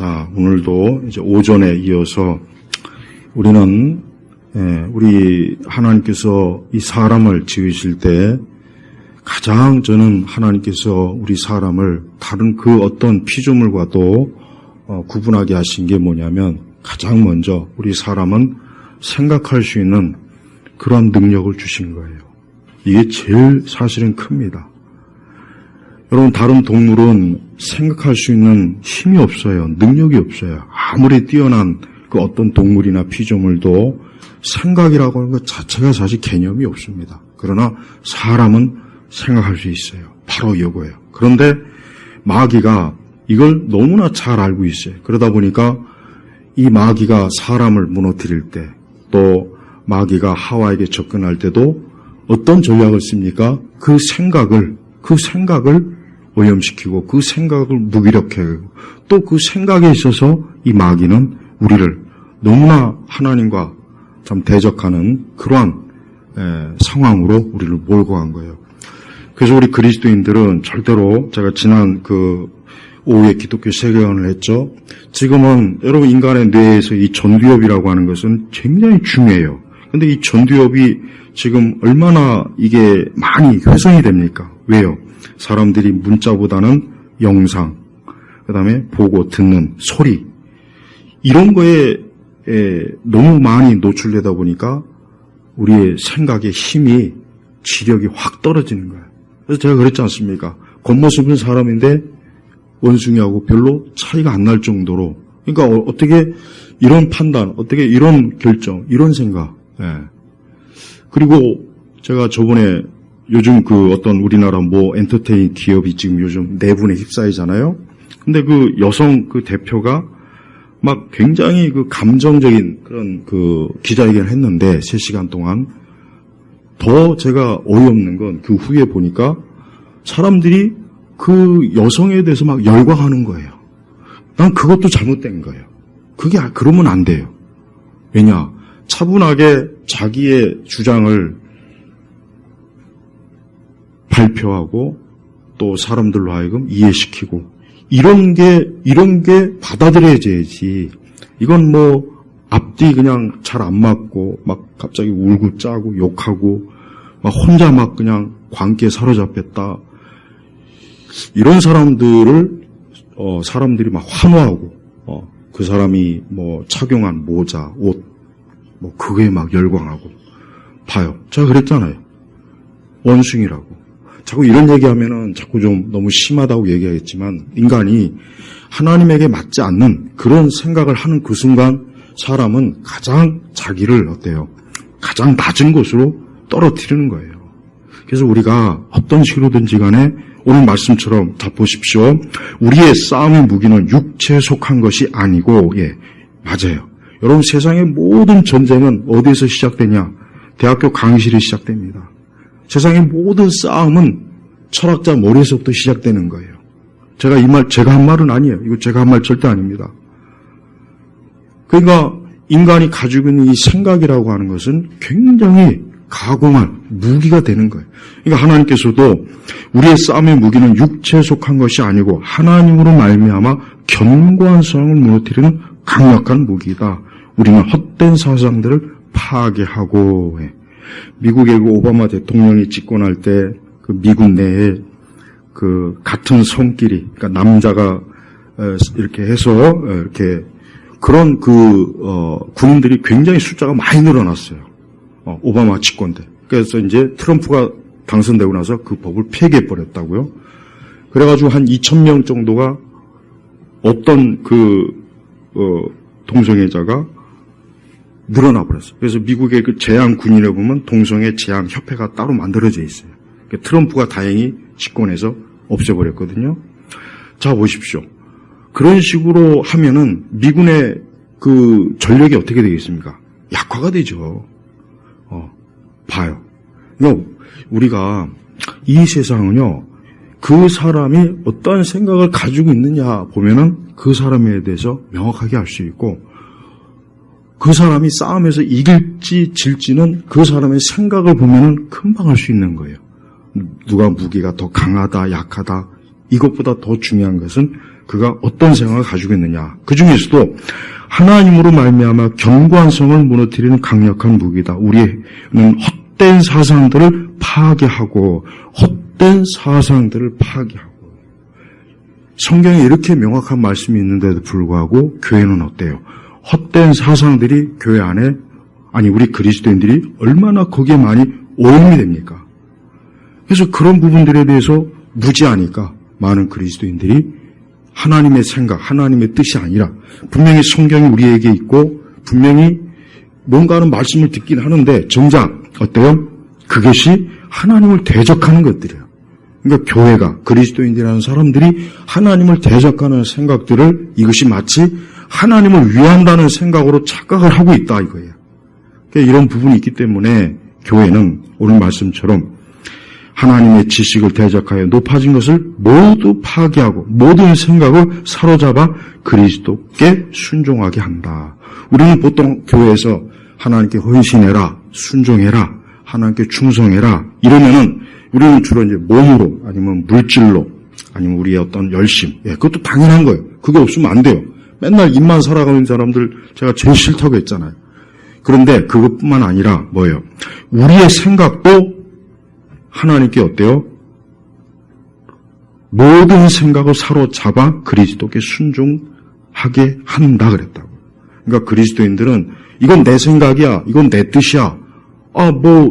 자, 오늘도 이제 오전에 이어서 우리는 우리 하나님께서 이 사람을 지으실 때 가장 저는 하나님께서 우리 사람을 다른 그 어떤 피조물과도 구분하게 하신 게 뭐냐면 가장 먼저 우리 사람은 생각할 수 있는 그런 능력을 주신 거예요. 이게 제일 사실은 큽니다. 여러분, 다른 동물은 생각할 수 있는 힘이 없어요. 능력이 없어요. 아무리 뛰어난 그 어떤 동물이나 피조물도 생각이라고 하는 것 자체가 사실 개념이 없습니다. 그러나 사람은 생각할 수 있어요. 바로 이거예요. 그런데 마귀가 이걸 너무나 잘 알고 있어요. 그러다 보니까 이 마귀가 사람을 무너뜨릴 때, 또 마귀가 하와에게 접근할 때도 어떤 전략을 씁니까? 그 생각을 오염시키고 그 생각을 무기력해하고 또 그 생각에 있어서 이 마귀는 우리를 너무나 하나님과 참 대적하는 그러한 상황으로 우리를 몰고 간 거예요. 그래서 우리 그리스도인들은 절대로, 제가 지난 그 오후에 기독교 세계관을 했죠. 지금은 여러분, 인간의 뇌에서 이 전두엽이라고 하는 것은 굉장히 중요해요. 근데 이 전두엽이 지금 얼마나 이게 많이 훼손이 됩니까? 왜요? 사람들이 문자보다는 영상, 그 다음에 보고 듣는 소리, 이런 거에 너무 많이 노출되다 보니까 우리의 생각의 힘이, 지력이 확 떨어지는 거예요. 그래서 제가 그랬지 않습니까? 겉모습은 사람인데 원숭이하고 별로 차이가 안 날 정도로. 그러니까 어떻게 이런 판단, 어떻게 이런 결정, 이런 생각. 그리고 제가 저번에 요즘 그 어떤 우리나라 엔터테인 기업이 지금 요즘 내분에 휩싸이잖아요. 근데 그 여성 그 대표가 막 굉장히 그 감정적인 그런 그 기자회견을 했는데 3시간 동안. 더 제가 어이없는 건 그 후에 보니까 사람들이 그 여성에 대해서 막 열광하는 거예요. 난 그것도 잘못된 거예요. 그러면 안 돼요. 왜냐? 차분하게 자기의 주장을 발표하고 또 사람들로 하여금 이해시키고 이런 게 받아들여져야지. 이건 앞뒤 그냥 잘 안 맞고 막 갑자기 울고 짜고 욕하고 막 혼자 막 그냥 광기에 사로잡혔다. 이런 사람들을 사람들이 막 환호하고 그 사람이 착용한 모자, 옷 그거에 막 열광하고. 봐요. 제가 그랬잖아요. 원숭이라고. 자꾸 이런 얘기하면은 자꾸 좀 너무 심하다고 얘기하겠지만, 인간이 하나님에게 맞지 않는 그런 생각을 하는 그 순간 사람은 가장 자기를 가장 낮은 곳으로 떨어뜨리는 거예요. 그래서 우리가 어떤 식으로든지 간에 오늘 말씀처럼 다 보십시오. 우리의 싸움의 무기는 육체에 속한 것이 아니고, 맞아요. 여러분, 세상의 모든 전쟁은 어디에서 시작되냐? 대학교 강의실에 시작됩니다. 세상의 모든 싸움은 철학자 머리에서부터 시작되는 거예요. 제가 한 말은 아니에요. 이거 제가 한 말 절대 아닙니다. 그러니까 인간이 가지고 있는 이 생각이라고 하는 것은 굉장히 가공한 무기가 되는 거예요. 그러니까 하나님께서도 우리의 싸움의 무기는 육체에 속한 것이 아니고 하나님으로 말미암아 견고한 성을 무너뜨리는 강력한 무기이다. 우리는 헛된 사상들을 파괴하고. 미국의 그 오바마 대통령이 집권할 때 그 미국 내에 그 같은 성끼리, 그러니까 남자가 이렇게 해서 이렇게 그런 군인들이 굉장히 숫자가 많이 늘어났어요. 오바마 집권 때. 그래서 이제 트럼프가 당선되고 나서 그 법을 폐기해 버렸다고요. 그래가지고 한 2,000명 정도가 어떤 동성애자가 늘어나 버렸어요. 그래서 미국의 그 재향 군인에 보면 동성애 재향 협회가 따로 만들어져 있어요. 그러니까 트럼프가 다행히 집권해서 없애버렸거든요. 자, 보십시오. 그런 식으로 하면은 미군의 그 전력이 어떻게 되겠습니까? 약화가 되죠. 봐요. 그러니까 우리가 이 세상은요, 그 사람이 어떠한 생각을 가지고 있느냐 보면은 그 사람에 대해서 명확하게 알 수 있고, 그 사람이 싸움에서 이길지 질지는 그 사람의 생각을 보면은 금방 알 수 있는 거예요. 누가 무기가 더 강하다, 약하다, 이것보다 더 중요한 것은 그가 어떤 생각을 가지고 있느냐. 그 중에서도 하나님으로 말미암아 경관성을 무너뜨리는 강력한 무기다. 우리는 헛된 사상들을 파괴하고 성경에 이렇게 명확한 말씀이 있는데도 불구하고 교회는 어때요? 헛된 사상들이 교회 안에 우리 그리스도인들이 얼마나 거기에 많이 오염이 됩니까? 그래서 그런 부분들에 대해서 무지하니까 많은 그리스도인들이 하나님의 생각, 하나님의 뜻이 아니라 분명히 성경이 우리에게 있고 분명히 뭔가 하는 말씀을 듣긴 하는데 정작 어때요? 그것이 하나님을 대적하는 것들이에요. 그러니까 교회가 그리스도인들이라는 사람들이 하나님을 대적하는 생각들을 이것이 마치 하나님을 위한다는 생각으로 착각을 하고 있다 이거예요. 그러니까 이런 부분이 있기 때문에 교회는 오늘 말씀처럼 하나님의 지식을 대적하여 높아진 것을 모두 파괴하고 모든 생각을 사로잡아 그리스도께 순종하게 한다. 우리는 보통 교회에서 하나님께 헌신해라, 순종해라, 하나님께 충성해라 이러면은 우리는 주로 이제 몸으로 아니면 물질로 아니면 우리의 어떤 열심, 그것도 당연한 거예요. 그게 없으면 안 돼요. 맨날 입만 살아가는 사람들 제가 제일 싫다고 했잖아요. 그런데 그것뿐만 아니라 뭐예요? 우리의 생각도 하나님께 어때요? 모든 생각을 사로잡아 그리스도께 순종하게 한다 그랬다고. 그러니까 그리스도인들은 이건 내 생각이야, 이건 내 뜻이야.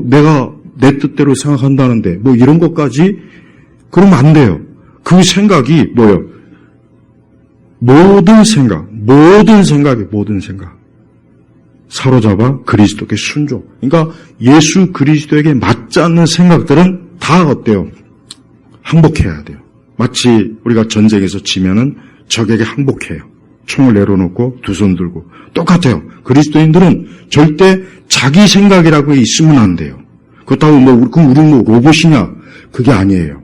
내가 내 뜻대로 생각한다는데 이런 것까지 그러면 안 돼요. 그 생각이 뭐예요? 모든 생각 사로잡아 그리스도께 순종. 그러니까 예수 그리스도에게 맞지 않는 생각들은 다 어때요? 항복해야 돼요. 마치 우리가 전쟁에서 지면은 적에게 항복해요. 총을 내려놓고 두 손 들고. 똑같아요. 그리스도인들은 절대 자기 생각이라고 있으면 안 돼요. 그렇다고 그럼 우리는 로봇이냐? 그게 아니에요.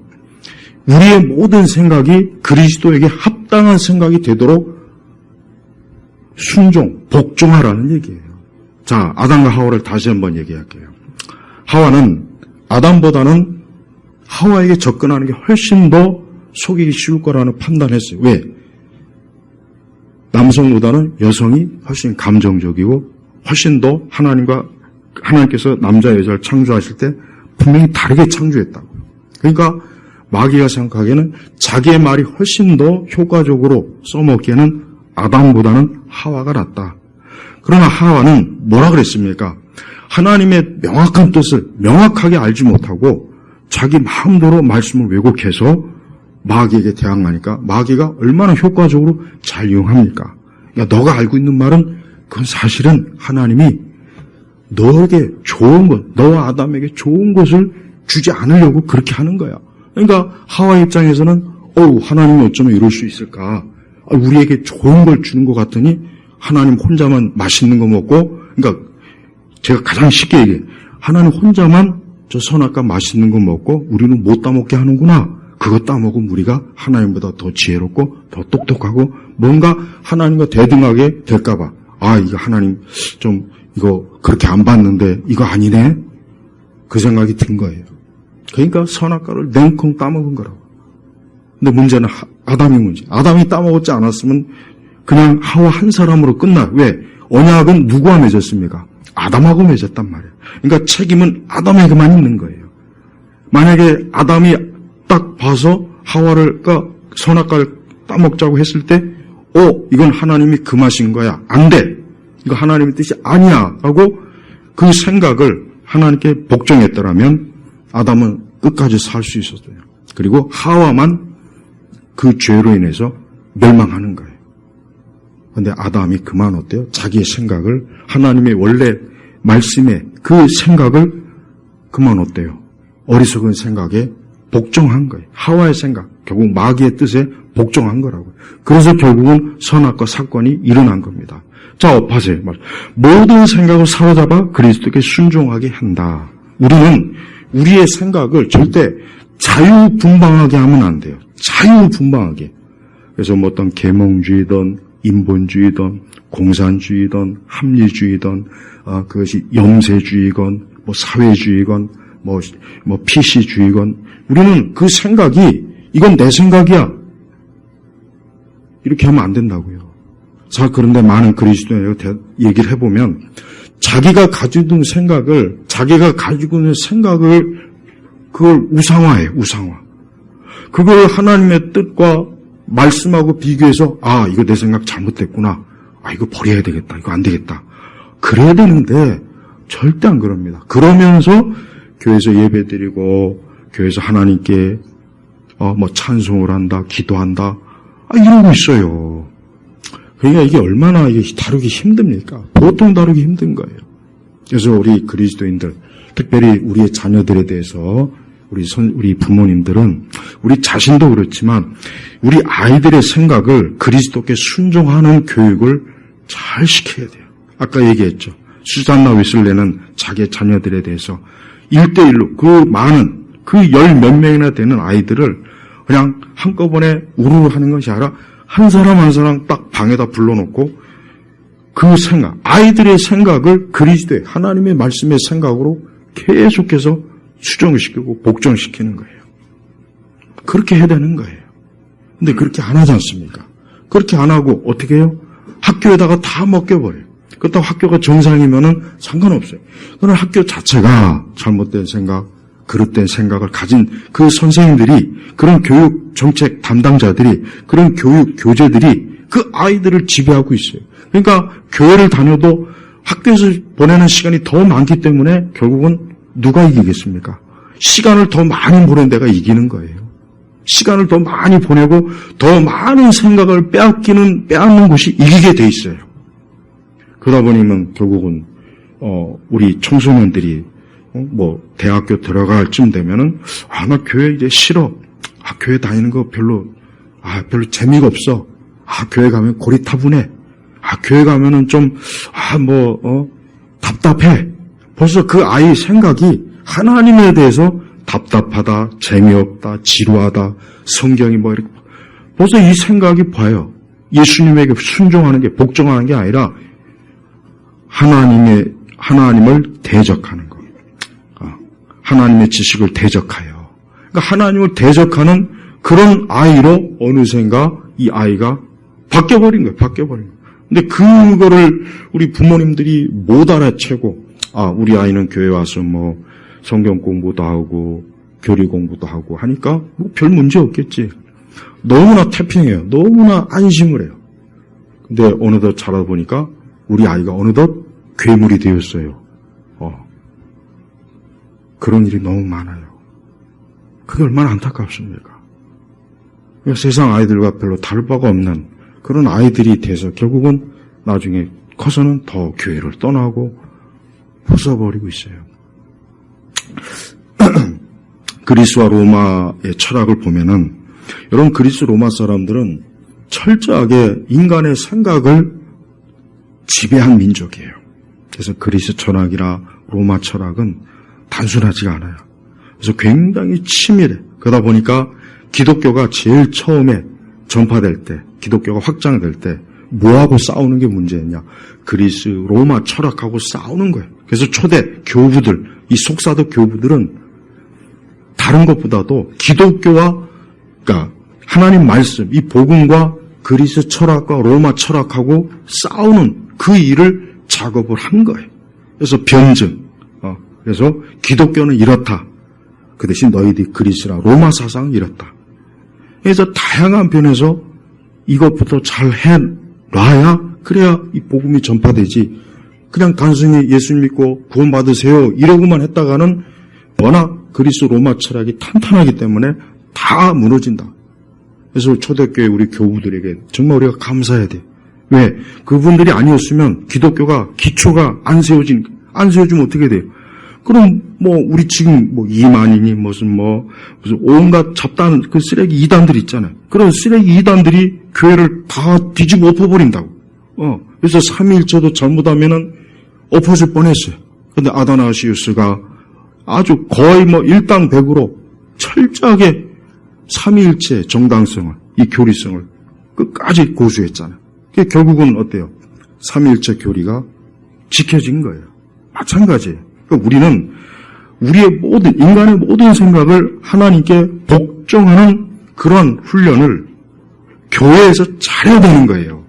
우리의 모든 생각이 그리스도에게 합당한 생각이 되도록 순종, 복종하라는 얘기예요. 자, 아담과 하와를 다시 한번 얘기할게요. 하와는 아담보다는 하와에게 접근하는 게 훨씬 더 속이기 쉬울 거라는 판단했어요. 왜? 남성보다는 여성이 훨씬 감정적이고 훨씬 더 하나님께서 남자 여자를 창조하실 때 분명히 다르게 창조했다고. 그러니까 마귀가 생각하기에는 자기의 말이 훨씬 더 효과적으로 써먹기에는 아담보다는 하와가 낫다. 그러나 하와는 뭐라 그랬습니까? 하나님의 명확한 뜻을 명확하게 알지 못하고 자기 마음대로 말씀을 왜곡해서 마귀에게 대항하니까 마귀가 얼마나 효과적으로 잘 이용합니까? 너가 알고 있는 말은 그건 사실은 하나님이 너에게 좋은 것, 너와 아담에게 좋은 것을 주지 않으려고 그렇게 하는 거야. 그러니까 하와 입장에서는 하나님이 어쩌면 이럴 수 있을까? 우리에게 좋은 걸 주는 것 같더니 하나님 혼자만 맛있는 거 먹고, 그러니까 제가 가장 쉽게 얘기해요. 하나님 혼자만 저 선악과 맛있는 거 먹고 우리는 못 따먹게 하는구나. 그거 따먹으면 우리가 하나님보다 더 지혜롭고 더 똑똑하고 뭔가 하나님과 대등하게 될까 봐. 이거 하나님 좀 이거 그렇게 안 봤는데 이거 아니네. 그 생각이 든 거예요. 그러니까 선악과를 냉콩 따먹은 거라고. 근데 문제는 아담이 문제. 아담이 따먹었지 않았으면 그냥 하와 한 사람으로 끝나. 왜? 언약은 누구와 맺었습니까? 아담하고 맺었단 말이에요. 그러니까 책임은 아담에게만 있는 거예요. 만약에 아담이 딱 봐서 하와를 선악과를 따먹자고 했을 때 이건 하나님이 금하신 거야. 안 돼. 이거 하나님의 뜻이 아니야. 라고 그 생각을 하나님께 복종했더라면 아담은 끝까지 살 수 있었어요. 그리고 하와만 그 죄로 인해서 멸망하는 거예요. 그런데 아담이 그만 어때요? 자기의 생각을 하나님의 원래 말씀에 그 생각을 그만 어때요? 어리석은 생각에 복종한 거예요. 하와의 생각, 결국 마귀의 뜻에 복종한 거라고요. 그래서 결국은 선악과 사건이 일어난 겁니다. 자, 업하세요. 모든 생각을 사로잡아 그리스도께 순종하게 한다. 우리는 우리의 생각을 절대 자유분방하게 하면 안 돼요. 자유분방하게. 그래서 어떤 계몽주의든 인본주의든 공산주의든 합리주의든 그것이 영세주의건 사회주의건 PC주의건 우리는 그 생각이 이건 내 생각이야. 이렇게 하면 안 된다고요. 자, 그런데 많은 그리스도인에게 얘기를 해보면 자기가 가지고 있는 생각을 그걸 우상화해요. 우상화. 그걸 하나님의 뜻과 말씀하고 비교해서 이거 내 생각 잘못됐구나. 이거 버려야 되겠다. 이거 안 되겠다. 그래야 되는데 절대 안 그럽니다. 그러면서 교회에서 예배드리고 교회에서 하나님께 찬송을 한다, 기도한다, 이러고 있어요. 그러니까 이게 얼마나 다루기 힘듭니까? 보통 다루기 힘든 거예요. 그래서 우리 그리스도인들, 특별히 우리의 자녀들에 대해서 우리 부모님들은 우리 자신도 그렇지만 우리 아이들의 생각을 그리스도께 순종하는 교육을 잘 시켜야 돼요. 아까 얘기했죠. 수잔나 웨슬레는 자기 자녀들에 대해서 1대1로 그 열 몇 명이나 되는 아이들을 그냥 한꺼번에 우르르 하는 것이 아니라 한 사람 한 사람 딱 방에다 불러놓고 그 생각, 아이들의 생각을 그리스도의 하나님의 말씀의 생각으로 계속해서 수정을 시키고 복종시키는 거예요. 그렇게 해야 되는 거예요. 근데 그렇게 안 하지 않습니까? 그렇게 안 하고 어떻게 해요? 학교에다가 다 먹겨버려요. 그렇다고 학교가 정상이면은 상관없어요. 그러나 학교 자체가 잘못된 생각, 그릇된 생각을 가진 그 선생님들이, 그런 교육 정책 담당자들이, 그런 교육 교재들이 그 아이들을 지배하고 있어요. 그러니까 교회를 다녀도 학교에서 보내는 시간이 더 많기 때문에 결국은 누가 이기겠습니까? 시간을 더 많이 보낸 데가 이기는 거예요. 시간을 더 많이 보내고 더 많은 생각을 빼앗는 곳이 이기게 돼 있어요. 그러다 보니면 결국은 우리 청소년들이 대학교 들어갈 쯤 되면은 나 교회 이제 싫어. 교회 다니는 거 별로 재미가 없어. 교회 가면 고리타분해. 교회 가면은 좀 답답해. 벌써 그 아이의 생각이 하나님에 대해서 답답하다, 재미없다, 지루하다, 성경이 이렇게 벌써 이 생각이 봐요. 예수님에게 순종하는 게, 복종하는 게 아니라 하나님을 대적하는 거. 하나님의 지식을 대적하여. 그러니까 하나님을 대적하는 그런 아이로 어느샌가 이 아이가 바뀌어버린 거예요. 근데 그거를 우리 부모님들이 못 알아채고, 우리 아이는 교회 와서 성경 공부도 하고, 교리 공부도 하고 하니까 별 문제 없겠지. 너무나 태평해요. 너무나 안심을 해요. 근데 어느덧 자라다 보니까 우리 아이가 어느덧 괴물이 되었어요. 그런 일이 너무 많아요. 그게 얼마나 안타깝습니까? 세상 아이들과 별로 다를 바가 없는 그런 아이들이 돼서 결국은 나중에 커서는 더 교회를 떠나고 부숴버리고 있어요. 그리스와 로마의 철학을 보면은, 여러분, 그리스 로마 사람들은 철저하게 인간의 생각을 지배한 민족이에요. 그래서 그리스 철학이나 로마 철학은 단순하지가 않아요. 그래서 굉장히 치밀해. 그러다 보니까 기독교가 제일 처음에 전파될 때, 기독교가 확장될 때 뭐하고 싸우는 게 문제였냐? 그리스 로마 철학하고 싸우는 거예요. 그래서 초대 교부들, 이 속사도 교부들은 다른 것보다도 기독교와, 그러니까 하나님 말씀, 이 복음과 그리스 철학과 로마 철학하고 싸우는 그 일을 작업을 한 거예요. 그래서 변증. 그래서 기독교는 이렇다. 그 대신 너희들이 그리스나 로마 사상은 이렇다. 그래서 다양한 면에서 이것부터 잘 해놔야, 그래야 이 복음이 전파되지. 그냥 단순히 예수 믿고 구원받으세요 이러고만 했다가는 워낙 그리스 로마 철학이 탄탄하기 때문에 다 무너진다. 그래서 초대교회 우리 교부들에게 정말 우리가 감사해야 돼. 왜? 그분들이 아니었으면 기독교가 기초가 안 세워지면 어떻게 돼요? 그럼 우리 지금 이만희니 무슨 온갖 잡다한 그 쓰레기 이단들 있잖아요. 그런 쓰레기 이단들이 교회를 다 뒤집어 엎어버린다고. 그래서 삼위일체도 잘못하면은 엎어질 뻔했어요. 근데 아다나시우스가 아주 거의 일당백으로 철저하게 삼위일체 정당성을, 이 교리성을 끝까지 고수했잖아요. 그게 결국은 어때요? 삼위일체 교리가 지켜진 거예요. 마찬가지예요. 그러니까 우리는 우리의 인간의 모든 생각을 하나님께 복종하는 그런 훈련을 교회에서 잘해야 되는 거예요.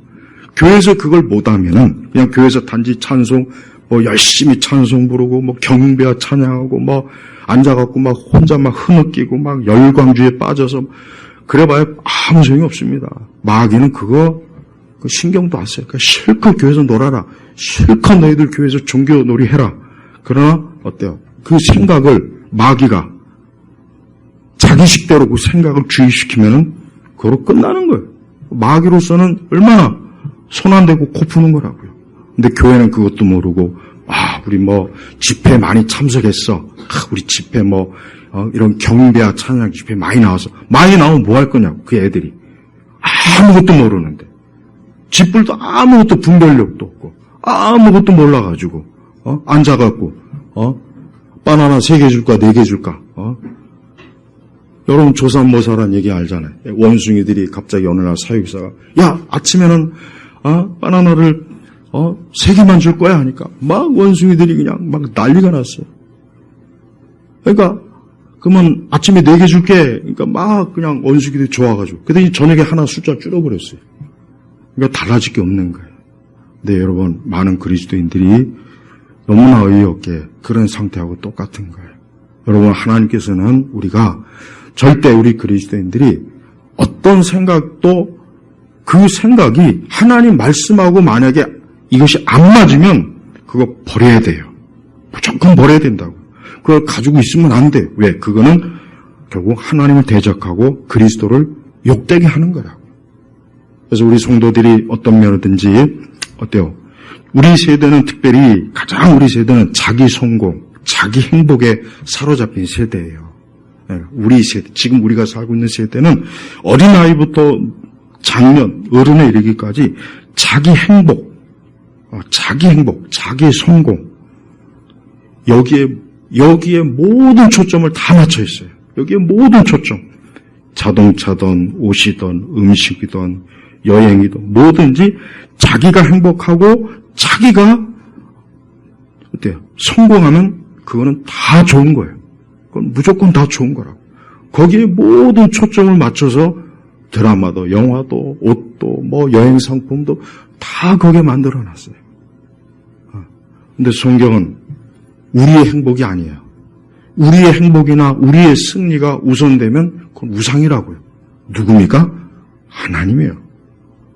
교회에서 그걸 못하면은 그냥 교회에서 단지 찬송 뭐 열심히 찬송 부르고 뭐 경배와 찬양하고 뭐 앉아갖고 막 혼자 막 흐느끼고 막 열광주에 빠져서 그래봐야 아무 소용이 없습니다. 마귀는 그거 신경도 안 써요. 그러니까 실컷 교회에서 놀아라. 실컷 너희들 교회에서 종교놀이 해라. 그러나 어때요? 그 생각을 마귀가 자기 식대로 그 생각을 주의시키면은 그거로 끝나는 거예요. 마귀로서는 얼마나 손 안 대고 코 푸는 거라고요. 근데 교회는 그것도 모르고 우리 뭐 집회 많이 참석했어. 우리 집회 뭐 이런 경배와 찬양 집회 많이 나와서 많이 나오면 뭐 할 거냐고 그 애들이 아무것도 모르는데 집불도 아무것도 분별력도 없고 아무것도 몰라가지고 앉아갖고 바나나 3개 줄까 4개 줄까 여러분 조삼모사란 얘기 알잖아요. 원숭이들이 갑자기 어느 날 사육사가 야 아침에는 바나나를 3개만 줄 거야 하니까 막 원숭이들이 그냥 막 난리가 났어요. 그러니까 그러면 아침에 4개 줄게. 그러니까 막 그냥 원숭이들이 좋아가지고 그랬더니 저녁에 하나 숫자 줄여버렸어요. 그러니까 달라질 게 없는 거예요. 근데 여러분 많은 그리스도인들이 너무나 어이없게 그런 상태하고 똑같은 거예요. 여러분 하나님께서는 우리가 절대 우리 그리스도인들이 어떤 생각도 그 생각이 하나님 말씀하고 만약에 이것이 안 맞으면 그거 버려야 돼요. 무조건 버려야 된다고. 그걸 가지고 있으면 안 돼요. 왜? 그거는 결국 하나님을 대적하고 그리스도를 욕되게 하는 거라고. 그래서 우리 성도들이 어떤 면이든지 어때요? 우리 세대는 특별히 가장 우리 세대는 자기 성공, 자기 행복에 사로잡힌 세대예요. 우리 세대, 지금 우리가 살고 있는 세대는 어린아이부터 장년, 어른에 이르기까지 자기 행복, 자기의 성공, 여기에 모든 초점을 다 맞춰 있어요. 여기에 모든 초점. 자동차든 옷이든 음식이든 여행이든 뭐든지 자기가 행복하고 자기가 어때요? 성공하면 그거는 다 좋은 거예요. 그건 무조건 다 좋은 거라고. 거기에 모든 초점을 맞춰서 드라마도 영화도 옷도 뭐 여행 상품도 다 거기에 만들어 놨어요. 근데 성경은 우리의 행복이 아니에요. 우리의 행복이나 우리의 승리가 우선되면 그건 우상이라고요. 누굽니까? 하나님이에요.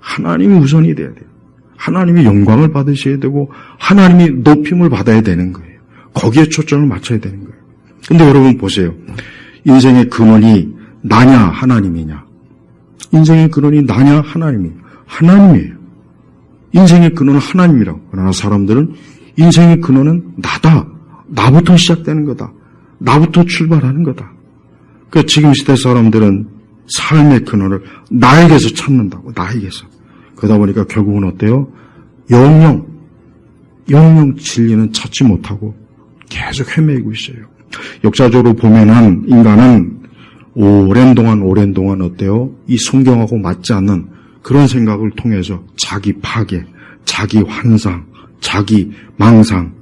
하나님이 우선이 돼야 돼요. 하나님이 영광을 받으셔야 되고 하나님이 높임을 받아야 되는 거예요. 거기에 초점을 맞춰야 되는 거예요. 근데 여러분 보세요. 인생의 근원이 나냐 하나님이냐. 인생의 근원이 나냐 하나님이에요. 인생의 근원은 하나님이라고. 그러나 사람들은 인생의 근원은 나다. 나부터 시작되는 거다. 나부터 출발하는 거다. 그러니까 지금 시대 사람들은 삶의 근원을 나에게서 찾는다고. 나에게서. 그러다 보니까 결국은 어때요? 영영 진리는 찾지 못하고 계속 헤매고 있어요. 역사적으로 보면은 인간은 오랜 동안 어때요? 이 성경하고 맞지 않는 그런 생각을 통해서 자기 파괴, 자기 환상, 자기 망상,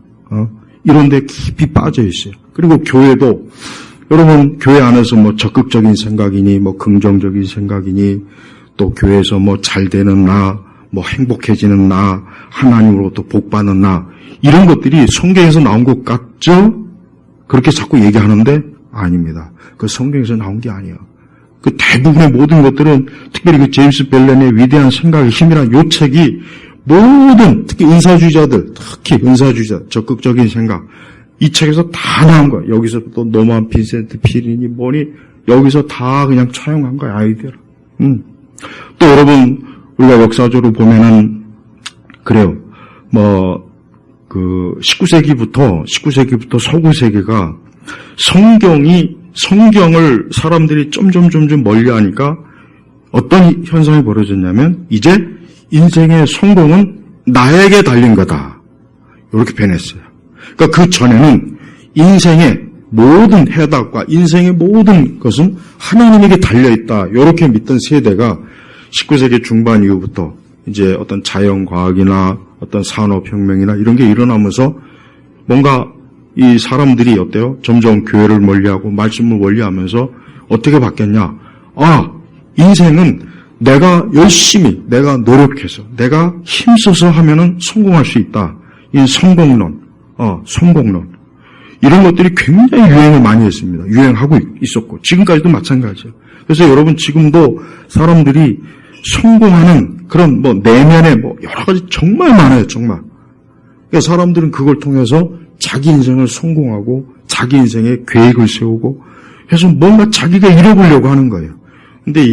이런 데 깊이 빠져 있어요. 그리고 교회도 여러분 교회 안에서 뭐 적극적인 생각이니 뭐 긍정적인 생각이니 또 교회에서 뭐 잘 되는 나, 뭐 행복해지는 나, 하나님으로부터 복 받는 나 이런 것들이 성경에서 나온 것 같죠? 그렇게 자꾸 얘기하는데 아닙니다. 그 성경에서 나온 게 아니에요. 그 대부분의 모든 것들은 특별히 그 제임스 벨렌의 위대한 생각의 힘이라는 요 책이 모든 특히 은사주의자들, 적극적인 생각 이 책에서 다 나온 거야. 여기서부터 노만 빈센트 필이니 뭐니 여기서 다 그냥 차용한 거야 아이디어를. 또 여러분 우리가 역사적으로 보면은 그래요. 뭐 그 19세기부터 서구 세계가 성경을 사람들이 점점 멀리하니까 어떤 현상이 벌어졌냐면 이제 인생의 성공은 나에게 달린 거다. 이렇게 변했어요. 그러니까 그 전에는 인생의 모든 해답과 인생의 모든 것은 하나님에게 달려있다. 이렇게 믿던 세대가 19세기 중반 이후부터 이제 어떤 자연과학이나 어떤 산업혁명이나 이런 게 일어나면서 뭔가 이 사람들이 어때요? 점점 교회를 멀리하고 말씀을 멀리하면서 어떻게 바뀌었냐? 인생은 내가 열심히, 내가 노력해서, 내가 힘써서 하면은 성공할 수 있다. 이 성공론, 성공론. 이런 것들이 굉장히 유행을 많이 했습니다. 유행하고 있었고, 지금까지도 마찬가지예요. 그래서 여러분 지금도 사람들이 성공하는 그런 내면에 여러 가지 정말 많아요, 정말. 그러니까 사람들은 그걸 통해서 자기 인생을 성공하고, 자기 인생에 계획을 세우고, 해서 뭔가 자기가 이뤄보려고 하는 거예요. 근데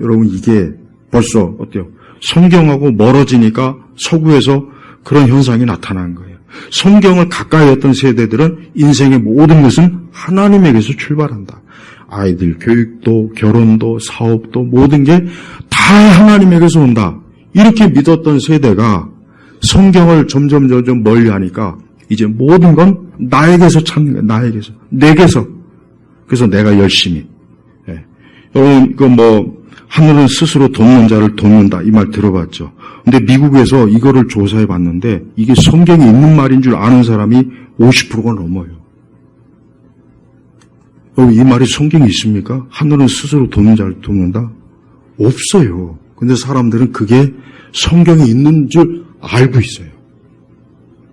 여러분 이게 벌써 어때요? 성경하고 멀어지니까 서구에서 그런 현상이 나타난 거예요. 성경을 가까이 했던 세대들은 인생의 모든 것은 하나님에게서 출발한다. 아이들 교육도, 결혼도, 사업도 모든 게 다 하나님에게서 온다. 이렇게 믿었던 세대가 성경을 점점 멀리 하니까 이제 모든 건 나에게서 찾는 거예요. 나에게서. 내게서. 그래서 내가 열심히. 여러분, 하늘은 스스로 돕는 자를 돕는다. 이 말 들어봤죠. 근데 미국에서 이거를 조사해 봤는데 이게 성경에 있는 말인 줄 아는 사람이 50%가 넘어요. 여러분, 이 말이 성경에 있습니까? 하늘은 스스로 돕는 자를 돕는다? 없어요. 근데 사람들은 그게 성경에 있는 줄 알고 있어요.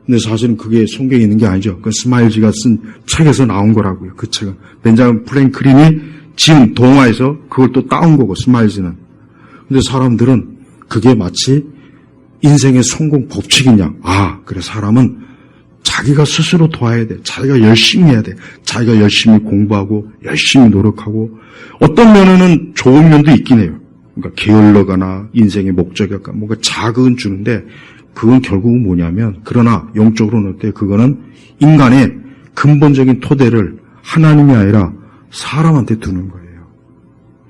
근데 사실은 그게 성경에 있는 게 아니죠. 그 스마일즈가 쓴 책에서 나온 거라고요. 그 책은. 벤자민 프랭클린이 지은 동화에서 그걸 또 따온 거고, 스마일즈는. 근데 사람들은 그게 마치 인생의 성공 법칙이냐. 그래, 사람은 자기가 스스로 도와야 돼. 자기가 열심히 해야 돼. 자기가 열심히 공부하고, 열심히 노력하고, 어떤 면에는 좋은 면도 있긴 해요. 그러니까 게을러가나, 인생의 목적이랄까, 뭔가 자극은 주는데, 그건 결국은 뭐냐면, 그러나 영적으로는 어때요? 그거는 인간의 근본적인 토대를 하나님이 아니라 사람한테 두는 거예요.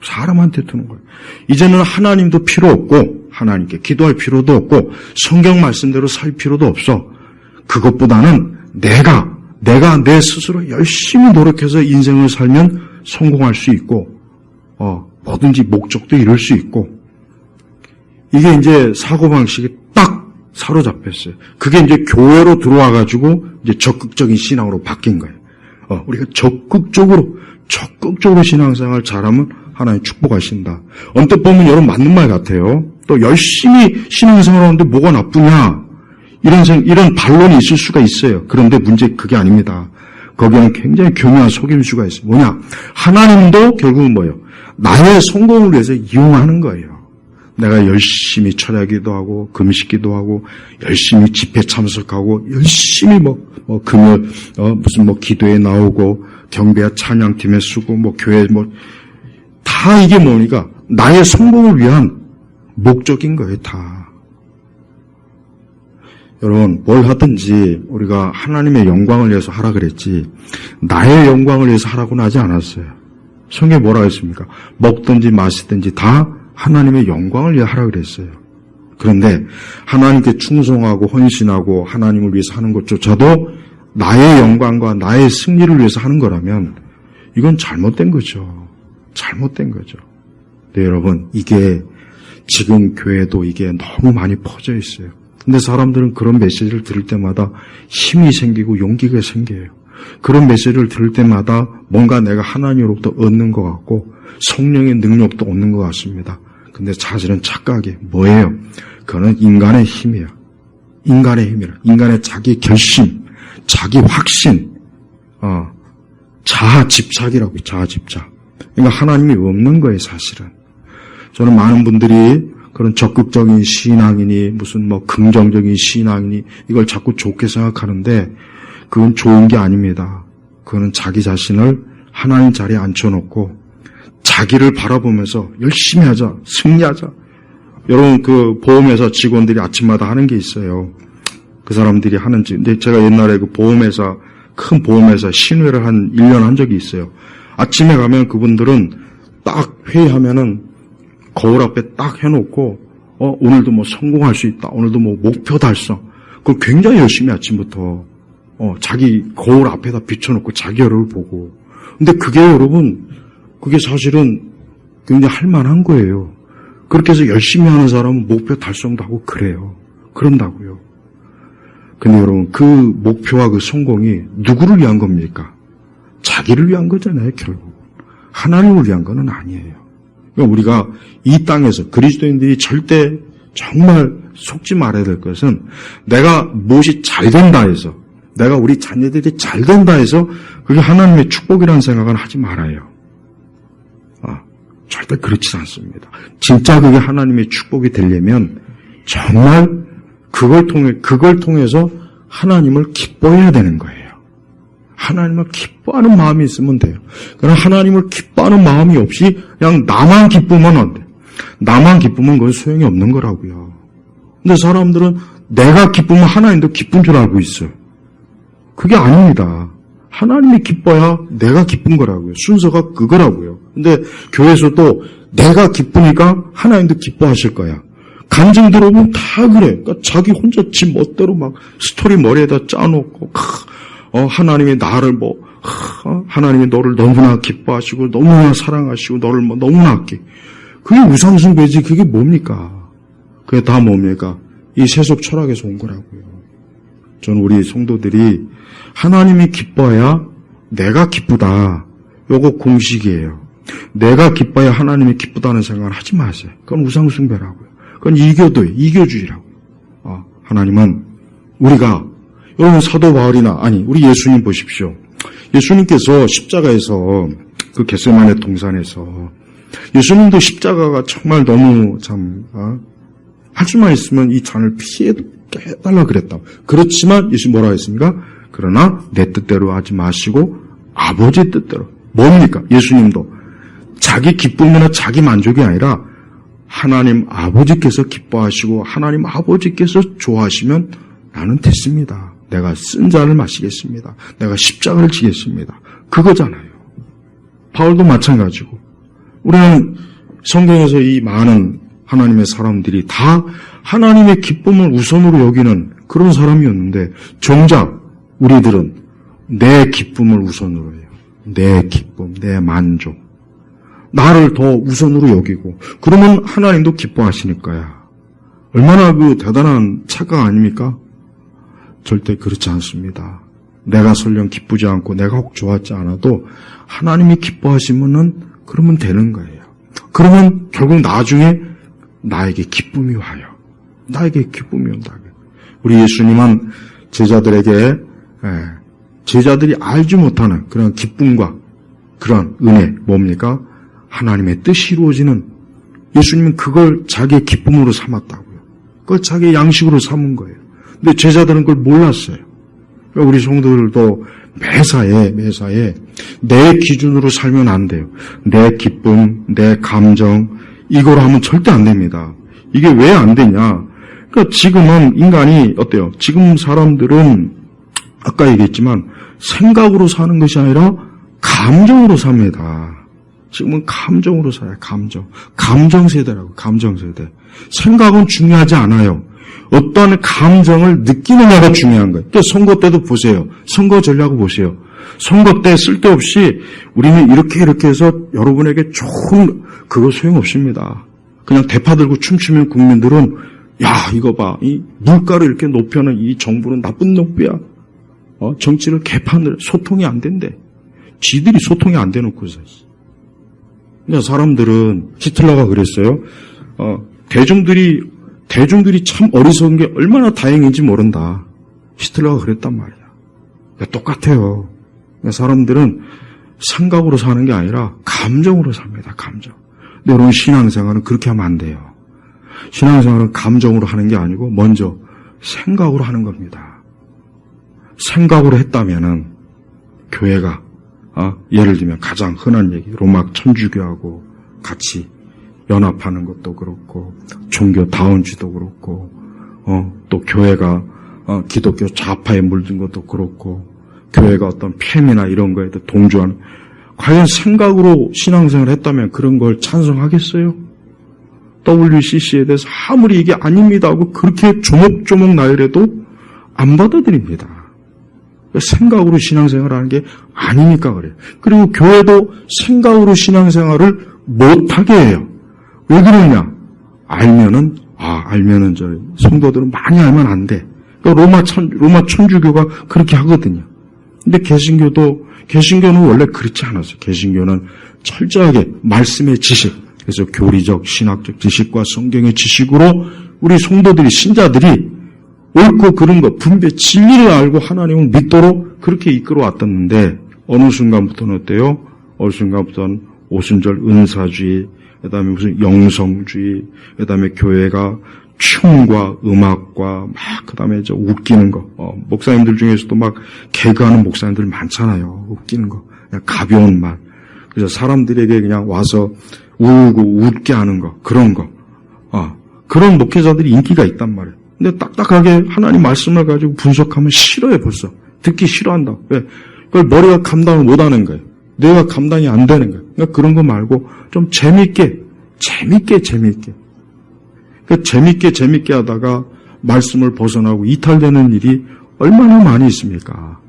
사람한테 두는 거예요. 이제는 하나님도 필요 없고, 하나님께 기도할 필요도 없고, 성경 말씀대로 살 필요도 없어. 그것보다는 내가 내 스스로 열심히 노력해서 인생을 살면 성공할 수 있고, 뭐든지 목적도 이룰 수 있고, 이게 이제 사고방식이 딱 사로잡혔어요. 그게 이제 교회로 들어와가지고 이제 적극적인 신앙으로 바뀐 거예요. 우리가 적극적으로 신앙생활 잘하면 하나님 축복하신다. 언뜻 보면 여러분 맞는 말 같아요. 또 열심히 신앙생활 하는데 뭐가 나쁘냐. 이런 반론이 있을 수가 있어요. 그런데 문제 그게 아닙니다. 거기에는 굉장히 교묘한 속임수가 있어요. 뭐냐? 하나님도 결국은 뭐예요? 나의 성공을 위해서 이용하는 거예요. 내가 열심히 철야기도 하고 금식기도 하고 열심히 집회 참석하고 열심히 금요 무슨 기도에 나오고 경배와 찬양팀에 쓰고 교회 다 이게 뭐니까 나의 성공을 위한 목적인 거예요, 다. 여러분, 뭘 하든지 우리가 하나님의 영광을 위해서 하라 그랬지 나의 영광을 위해서 하라고는 하지 않았어요. 성경에 뭐라고 했습니까? 먹든지 마시든지 다 하나님의 영광을 위해 하라 그랬어요. 그런데 하나님께 충성하고 헌신하고 하나님을 위해서 하는 것조차도 나의 영광과 나의 승리를 위해서 하는 거라면 이건 잘못된 거죠. 잘못된 거죠. 네, 여러분, 이게 지금 교회도 이게 너무 많이 퍼져 있어요. 근데 사람들은 그런 메시지를 들을 때마다 힘이 생기고 용기가 생겨요. 그런 메시지를 들을 때마다 뭔가 내가 하나님으로부터 얻는 것 같고 성령의 능력도 얻는 것 같습니다. 근데 사실은 착각이 뭐예요? 그거는 인간의 힘이에요. 인간의 힘이라. 인간의 자기 결심, 자기 확신, 자아 집착이라고 해요. 자아 집착. 그러니까 하나님이 없는 거예요, 사실은. 저는 많은 분들이 그런 적극적인 신앙이니 무슨 긍정적인 신앙이니 이걸 자꾸 좋게 생각하는데 그건 좋은 게 아닙니다. 그거는 자기 자신을 하나님 자리에 앉혀놓고 자기를 바라보면서 열심히 하자, 승리하자. 여러분, 그 보험회사 직원들이 아침마다 하는 게 있어요. 그 사람들이 하는지. 근데 제가 옛날에 그 보험회사, 큰 보험회사 신회를 한 1년 한 적이 있어요. 아침에 가면 그분들은 딱 회의하면은 거울 앞에 딱 해놓고, 오늘도 성공할 수 있다. 오늘도 목표 달성. 그걸 굉장히 열심히 아침부터, 자기 거울 앞에다 비춰놓고 자기 얼굴을 보고. 근데 그게 여러분, 그게 사실은 굉장히 할만한 거예요. 그렇게 해서 열심히 하는 사람은 목표 달성도 하고 그래요. 그런다고요. 근데 여러분, 그 목표와 그 성공이 누구를 위한 겁니까? 자기를 위한 거잖아요, 결국. 하나님을 위한 건 아니에요. 그러니까 우리가 이 땅에서 그리스도인들이 절대 정말 속지 말아야 될 것은 내가 무엇이 잘 된다 해서 내가 우리 자녀들이 잘 된다 해서 그게 하나님의 축복이라는 생각은 하지 말아요. 절대 그렇지 않습니다. 진짜 그게 하나님의 축복이 되려면 정말 그걸 통해서 하나님을 기뻐해야 되는 거예요. 하나님을 기뻐하는 마음이 있으면 돼요. 그러나 하나님을 기뻐하는 마음이 없이 그냥 나만 기쁘면 안 돼요. 나만 기쁘면 그건 소용이 없는 거라고요. 근데 사람들은 내가 기쁘면 하나님도 기쁜 줄 알고 있어요. 그게 아닙니다. 하나님이 기뻐야 내가 기쁜 거라고요. 순서가 그거라고요. 근데 교회에서도 내가 기쁘니까 하나님도 기뻐하실 거야. 간증 들어보면 다 그래. 그러니까 자기 혼자 지 멋대로 막 스토리 머리에다 짜놓고 하나님이 나를 하나님이 너를 너무나 기뻐하시고 너무나 사랑하시고 너를 너무나 아끼. 그게 우상숭배지. 그게 뭡니까? 그게 다 뭡니까? 이 세속 철학에서 온 거라고요. 저는 우리 성도들이 하나님이 기뻐야 내가 기쁘다. 요거 공식이에요. 내가 기뻐야 하나님이 기쁘다는 생각을 하지 마세요. 그건 우상숭배라고요. 그건 이교주의라고요. 하나님은 여러분 사도 바울이나 우리 예수님 보십시오. 예수님께서 십자가에서 그 겟세마네 동산에서 예수님도 십자가가 정말 너무 할 수만 있으면 이 잔을 피해달라 그랬다. 그렇지만 예수님 뭐라고 했습니까? 그러나 내 뜻대로 하지 마시고 아버지 뜻대로. 뭡니까? 예수님도 자기 기쁨이나 자기 만족이 아니라 하나님 아버지께서 기뻐하시고 하나님 아버지께서 좋아하시면 나는 됐습니다. 내가 쓴 잔을 마시겠습니다. 내가 십자가를 지겠습니다. 그거잖아요. 바울도 마찬가지고 우리는 성경에서 이 많은 하나님의 사람들이 다 하나님의 기쁨을 우선으로 여기는 그런 사람이었는데 정작 우리들은 내 기쁨을 우선으로 해요. 내 기쁨, 내 만족. 나를 더 우선으로 여기고 그러면 하나님도 기뻐하시닐 거야. 얼마나 그 대단한 착각 아닙니까? 절대 그렇지 않습니다. 내가 설령 기쁘지 않고 내가 혹 좋았지 않아도 하나님이 기뻐하시면은 그러면 되는 거예요. 그러면 결국 나중에 나에게 기쁨이 와요. 나에게 기쁨이 온다. 우리 예수님은 제자들이 알지 못하는 그런 기쁨과 그런 은혜 뭡니까? 하나님의 뜻이 이루어지는 예수님은 그걸 자기의 기쁨으로 삼았다고요. 그걸 자기의 양식으로 삼은 거예요. 근데 제자들은 그걸 몰랐어요. 그러니까 우리 성도들도 매사에 내 기준으로 살면 안 돼요. 내 기쁨, 내 감정 이걸 하면 절대 안 됩니다. 이게 왜 안 되냐? 그러니까 지금은 인간이 어때요? 지금 사람들은 아까 얘기했지만 생각으로 사는 것이 아니라 감정으로 삽니다. 지금은 감정으로 살아요. 감정 세대라고. 감정 세대. 생각은 중요하지 않아요. 어떤 감정을 느끼느냐가 중요한 거예요. 또 선거 때도 보세요. 선거 전략을 보세요. 선거 때 쓸데없이 우리는 이렇게 해서 여러분에게 좋은 그거 소용없습니다. 그냥 대파 들고 춤추면 국민들은 야 이거 봐. 이 물가를 이렇게 높여는 이 정부는 나쁜 놈이야. 정치를 개판을 소통이 안 된대. 지들이 소통이 안 돼놓고서. 그러니까 사람들은 히틀러가 그랬어요. 대중들이 참 어리석은 게 얼마나 다행인지 모른다. 히틀러가 그랬단 말이야. 그러니까 똑같아요. 그러니까 사람들은 생각으로 사는 게 아니라 감정으로 삽니다. 감정. 근데 여러분 신앙생활은 그렇게 하면 안 돼요. 신앙생활은 감정으로 하는 게 아니고 먼저 생각으로 하는 겁니다. 생각으로 했다면은 교회가 예를 들면 가장 흔한 얘기 로마 천주교하고 같이 연합하는 것도 그렇고 종교다운주도 그렇고 또 교회가 기독교 좌파에 물든 것도 그렇고 교회가 어떤 폐미나 이런 거에도 동조하는 과연 생각으로 신앙생활을 했다면 그런 걸 찬성하겠어요? WCC에 대해서 아무리 이게 아닙니다 하고 그렇게 조목조목 나열해도 안 받아들입니다. 생각으로 신앙생활을 하는 게 아니니까 그래요. 그리고 교회도 생각으로 신앙생활을 못하게 해요. 왜 그러냐? 알면은 저 성도들은 많이 알면 안 돼. 그러니까 로마 천주교가 그렇게 하거든요. 근데 개신교는 원래 그렇지 않았어요. 개신교는 철저하게 말씀의 지식, 그래서 교리적, 신학적 지식과 성경의 지식으로 우리 성도들이, 신자들이 옳고 그른 것, 분별, 진리를 알고 하나님을 믿도록 그렇게 이끌어 왔었는데 어느 순간부터는 어때요? 어느 순간부터는 오순절 은사주의, 그 다음에 무슨 영성주의, 그 다음에 교회가 춤과 음악과 막, 그 다음에 웃기는 거, 목사님들 중에서도 막 개그하는 목사님들 많잖아요. 웃기는 거. 그냥 가벼운 말. 그래서 사람들에게 그냥 와서 울고 웃게 하는 거, 그런 거. 그런 목회자들이 인기가 있단 말이에요. 근데 딱딱하게 하나님 말씀을 가지고 분석하면 싫어요, 벌써. 듣기 싫어한다. 왜? 그걸 머리가 감당을 못 하는 거예요. 뇌가 감당이 안 되는 거예요. 그러니까 그런 거 말고 좀 재밌게. 그 재밌게 하다가 말씀을 벗어나고 이탈되는 일이 얼마나 많이 있습니까?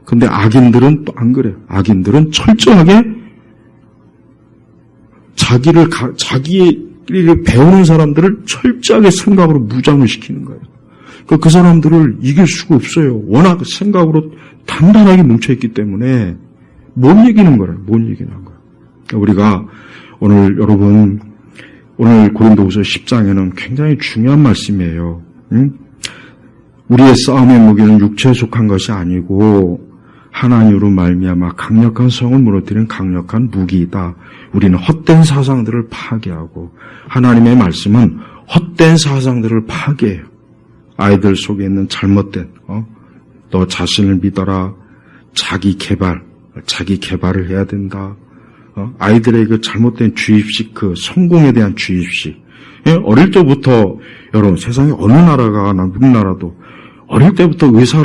근데 악인들은 또 안 그래요. 악인들은 철저하게 자기를 배우는 사람들을 철저하게 생각으로 무장을 시키는 거예요. 그 사람들을 이길 수가 없어요. 워낙 생각으로 단단하게 뭉쳐있기 때문에 못 이기는 거예요. 그러니까 우리가 오늘 여러분, 오늘 고린도후서 10장에는 굉장히 중요한 말씀이에요. 우리의 싸움의 무기는 육체에 속한 것이 아니고 하나님으로 말미암아 강력한 성을 무너뜨리는 강력한 무기이다. 우리는 헛된 사상들을 파괴하고 자하나님의 말씀은 헛된 사상들을 파괴해요. 아이들 속에 있는 잘못된 너 자신을 믿어라. 자기 개발을 해야 된다. 아이들의 그 잘못된 주입식, 그 성공에 대한 주입식. 어릴 때부터 여러분 세상에 어느 나라가 우리나라도 어릴 때부터 의사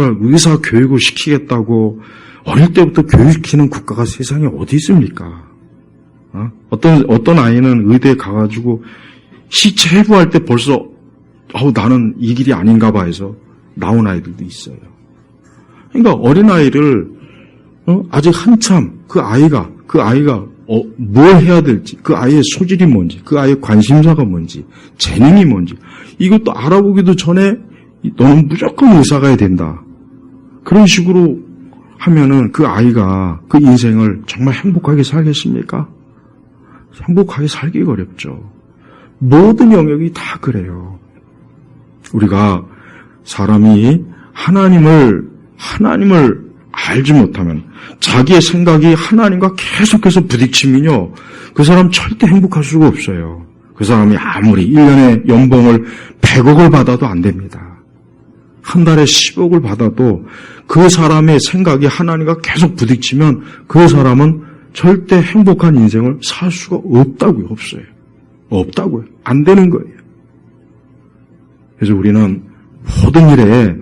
교육을 시키겠다고 어릴 때부터 교육시키는 국가가 세상에 어디 있습니까? 어떤 아이는 의대에 가가지고 시체 해부할 때 벌써 나는 이 길이 아닌가 봐 해서 나온 아이들도 있어요. 그러니까 어린아이를 아직 한참 그 아이가 뭘 해야 될지, 그 아이의 소질이 뭔지, 그 아이의 관심사가 뭔지, 재능이 뭔지 이것도 알아보기도 전에 너는 무조건 의사가 해야 된다. 그런 식으로 하면은 그 아이가 그 인생을 정말 행복하게 살겠습니까? 행복하게 살기가 어렵죠. 모든 영역이 다 그래요. 우리가 사람이 하나님을 알지 못하면 자기의 생각이 하나님과 계속해서 부딪히면요, 그 사람 절대 행복할 수가 없어요. 그 사람이 아무리 1년에 연봉을 100억을 받아도 안 됩니다. 한 달에 10억을 받아도 그 사람의 생각이 하나님과 계속 부딪히면 그 사람은 절대 행복한 인생을 살 수가 없다고요. 없다고요. 안 되는 거예요. 그래서 우리는 모든 일에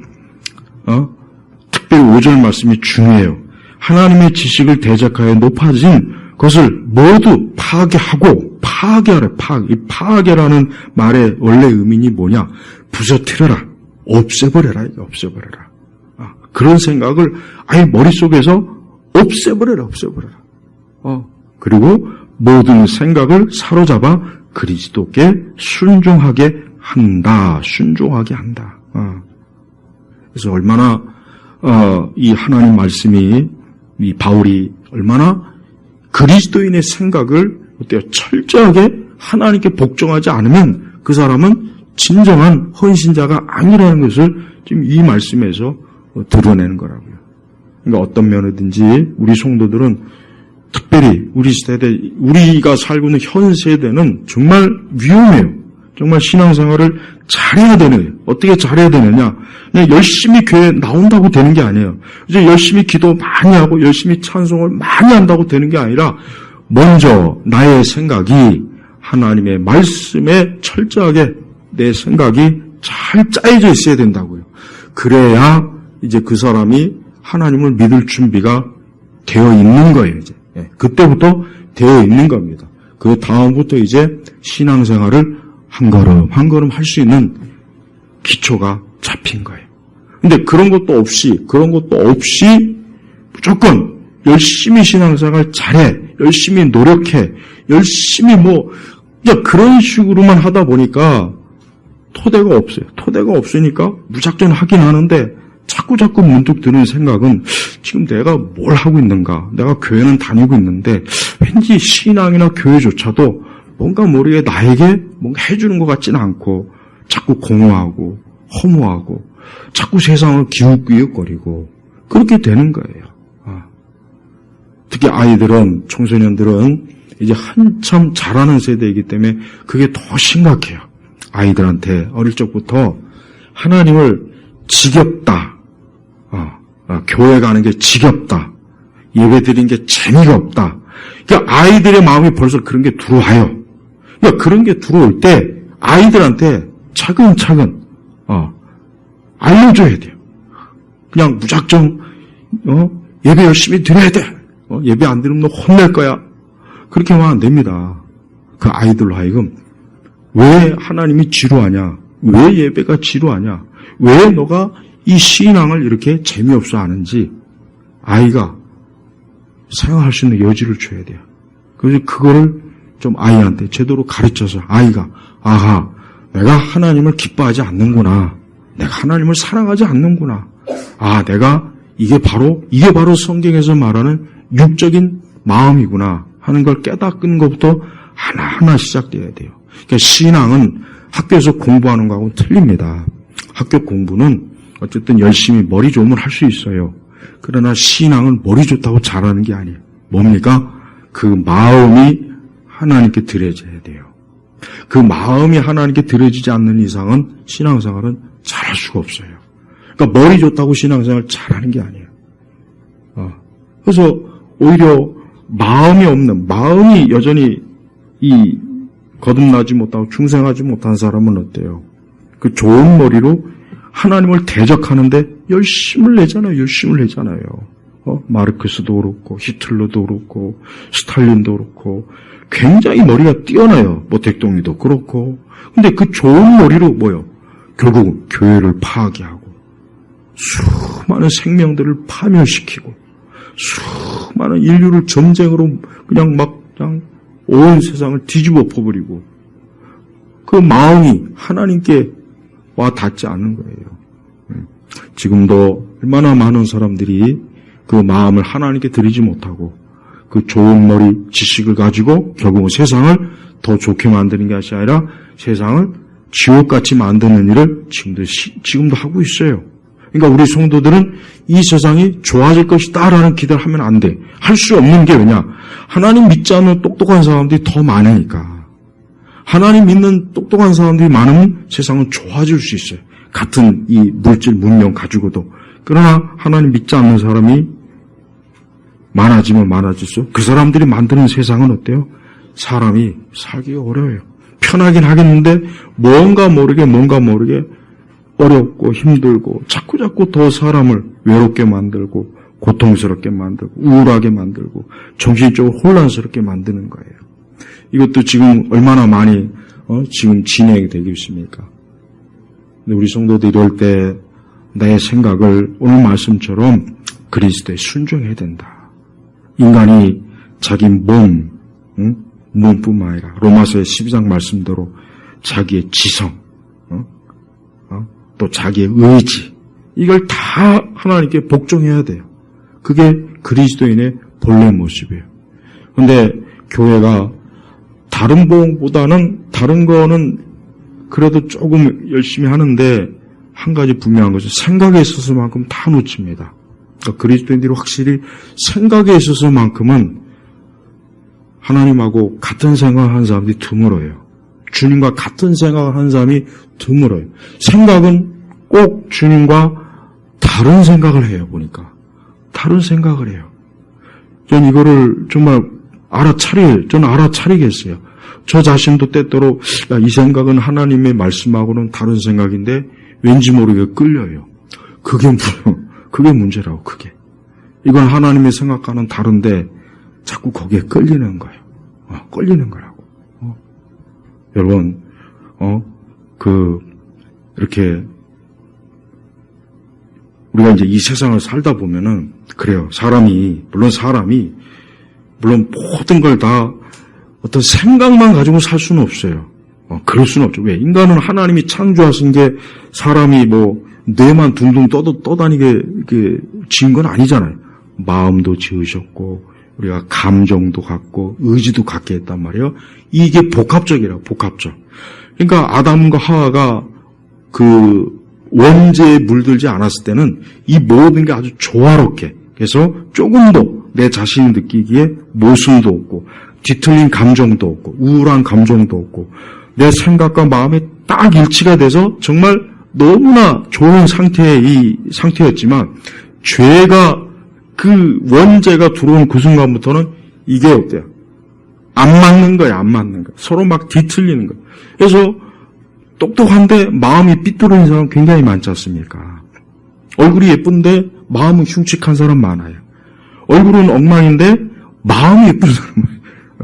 특별히 5절 말씀이 중요해요. 하나님의 지식을 대적하여 높아진 것을 모두 파괴하래. 이 파괴라는 말의 원래 의미는 뭐냐? 부서뜨려라. 없애버려라. 그런 생각을 아예 머릿속에서 없애버려라. 그리고 모든 생각을 사로잡아 그리스도께 순종하게 한다. 그래서 얼마나 이 하나님 말씀이 이 바울이 얼마나 그리스도인의 생각을 철저하게 하나님께 복종하지 않으면 그 사람은 진정한 헌신자가 아니라는 것을 지금 이 말씀에서 드러내는 거라고요. 그러니까 어떤 면이든지 우리 성도들은 특별히 우리 세대, 우리가 살고 있는 현 세대는 정말 위험해요. 정말 신앙생활을 잘해야 되는, 어떻게 잘해야 되느냐. 그냥 열심히 교회에 나온다고 되는 게 아니에요. 이제 열심히 기도 많이 하고 열심히 찬송을 많이 한다고 되는 게 아니라 먼저 나의 생각이 하나님의 말씀에 철저하게 내 생각이 잘 짜여져 있어야 된다고요. 그래야 이제 그 사람이 하나님을 믿을 준비가 되어 있는 거예요, 이제. 그때부터 되어 있는 겁니다. 그 다음부터 이제 신앙생활을 한 걸음 할 수 있는 기초가 잡힌 거예요. 근데 그런 것도 없이 무조건 열심히 신앙생활 잘해, 열심히 노력해, 열심히 그런 식으로만 하다 보니까 토대가 없어요. 토대가 없으니까 무작정 하긴 하는데 자꾸 문득 드는 생각은 지금 내가 뭘 하고 있는가? 내가 교회는 다니고 있는데 왠지 신앙이나 교회조차도 뭔가 모르게 나에게 뭔가 해주는 것 같지는 않고 자꾸 공허하고 허무하고 자꾸 세상을 기웃기웃거리고 그렇게 되는 거예요. 특히 아이들은, 청소년들은 이제 한참 자라는 세대이기 때문에 그게 더 심각해요. 아이들한테 어릴 적부터 하나님을 지겹다, 교회 가는 게 지겹다, 예배 드리는 게 재미가 없다. 그러니까 아이들의 마음이 벌써 그런 게 들어와요. 그러니까 그런 게 들어올 때 아이들한테 차근차근 알려줘야 돼요. 그냥 무작정 예배 열심히 드려야 돼. 예배 안 드리면 너 혼낼 거야. 그렇게 하면 안 됩니다. 그 아이들로 하여금 왜 하나님이 지루하냐? 왜 예배가 지루하냐? 왜 너가 이 신앙을 이렇게 재미없어 하는지 아이가 생각할 수 있는 여지를 줘야 돼요. 그래서 그거를 좀 아이한테 제대로 가르쳐서 아이가 아하, 내가 하나님을 기뻐하지 않는구나. 내가 하나님을 사랑하지 않는구나. 내가 이게 바로 성경에서 말하는 육적인 마음이구나 하는 걸 깨닫는 것부터 하나하나 시작돼야 돼요. 그러니까 신앙은 학교에서 공부하는 거하고는 틀립니다. 학교 공부는 어쨌든 열심히 머리 좋으면 할 수 있어요. 그러나 신앙은 머리 좋다고 잘하는 게 아니에요. 뭡니까? 그 마음이 하나님께 드려져야 돼요. 그 마음이 하나님께 드려지지 않는 이상은 신앙생활은 잘할 수가 없어요. 그러니까 머리 좋다고 신앙생활 잘하는 게 아니에요. 그래서 오히려 마음이 여전히 거듭나지 못하고 중생하지 못한 사람은 어때요? 그 좋은 머리로 하나님을 대적하는데 열심을 내잖아요. 마르크스도 그렇고 히틀러도 그렇고 스탈린도 그렇고 굉장히 머리가 뛰어나요. 모택동이도 그렇고. 근데 그 좋은 머리로 결국은 교회를 파괴하고 수많은 생명들을 파멸시키고 수많은 인류를 전쟁으로 그냥 온 세상을 뒤집어 엎어버리고 그 마음이 하나님께 와 닿지 않는 거예요. 지금도 얼마나 많은 사람들이 그 마음을 하나님께 드리지 못하고 그 좋은 머리 지식을 가지고 결국은 세상을 더 좋게 만드는 것이 아니라 세상을 지옥같이 만드는 일을 지금도 하고 있어요. 그러니까 우리 성도들은 이 세상이 좋아질 것이다라는 기대를 하면 안 돼. 할 수 없는 게 왜냐? 하나님 믿지 않는 똑똑한 사람들이 더 많으니까. 하나님 믿는 똑똑한 사람들이 많으면 세상은 좋아질 수 있어요. 같은 이 물질 문명 가지고도. 그러나 하나님 믿지 않는 사람이 많아지면 많아질수록 그 사람들이 만드는 세상은 어때요? 사람이 살기가 어려워요. 편하긴 하겠는데 뭔가 모르게 어렵고 힘들고 자꾸 더 사람을 외롭게 만들고 고통스럽게 만들고 우울하게 만들고 정신적으로 혼란스럽게 만드는 거예요. 이것도 지금 얼마나 많이 지금 진행이 되고 있습니까? 근데 우리 성도들 이럴 때 내 생각을 오늘 말씀처럼 그리스도에 순종해야 된다. 인간이 자기 몸뿐만 아니라 로마서의 12장 말씀대로 자기의 지성, 또 자기의 의지, 이걸 다 하나님께 복종해야 돼요. 그게 그리스도인의 본래 모습이에요. 그런데 교회가 다른 거는 그래도 조금 열심히 하는데 한 가지 분명한 것은 생각에 있어서만큼 다 놓칩니다. 그러니까 그리스도인들이 확실히 생각에 있어서만큼은 하나님하고 같은 생각을 하는 사람들이 드물어요. 주님과 같은 생각을 하는 사람이 드물어요. 생각은 꼭 주님과 다른 생각을 해요. 보니까 다른 생각을 해요. 전 이거를 정말 저는 알아차리겠어요. 저 자신도 때때로 이 생각은 하나님의 말씀하고는 다른 생각인데 왠지 모르게 끌려요. 그게 문제라고. 그게 이건 하나님의 생각과는 다른데 자꾸 거기에 끌리는 거예요. 끌리는 거라고. 여러분, 이렇게 우리가 이제 이 세상을 살다 보면은 그래요. 물론 모든 걸 다 어떤 생각만 가지고 살 수는 없어요. 그럴 수는 없죠. 왜? 인간은 하나님이 창조하신 게 사람이 뇌만 둥둥 떠다니게 지은 건 아니잖아요. 마음도 지으셨고, 우리가 감정도 갖고 의지도 갖게 했단 말이에요. 이게 복합적이라고, 복합적. 그러니까 아담과 하와가 그 원죄에 물들지 않았을 때는 이 모든 게 아주 조화롭게, 그래서 조금도 내 자신이 느끼기에 모순도 없고 뒤틀린 감정도 없고 우울한 감정도 없고 내 생각과 마음이 딱 일치가 돼서 정말 너무나 좋은 상태였지만 죄가 그 원죄가 들어온 그 순간부터는 이게 어때요? 안 맞는 거야, 안 맞는 거야. 서로 막 뒤틀리는 거야. 그래서 똑똑한데 마음이 삐뚤어진 사람 굉장히 많지 않습니까? 얼굴이 예쁜데 마음은 흉측한 사람 많아요. 얼굴은 엉망인데 마음이 예쁜 사람 많아요.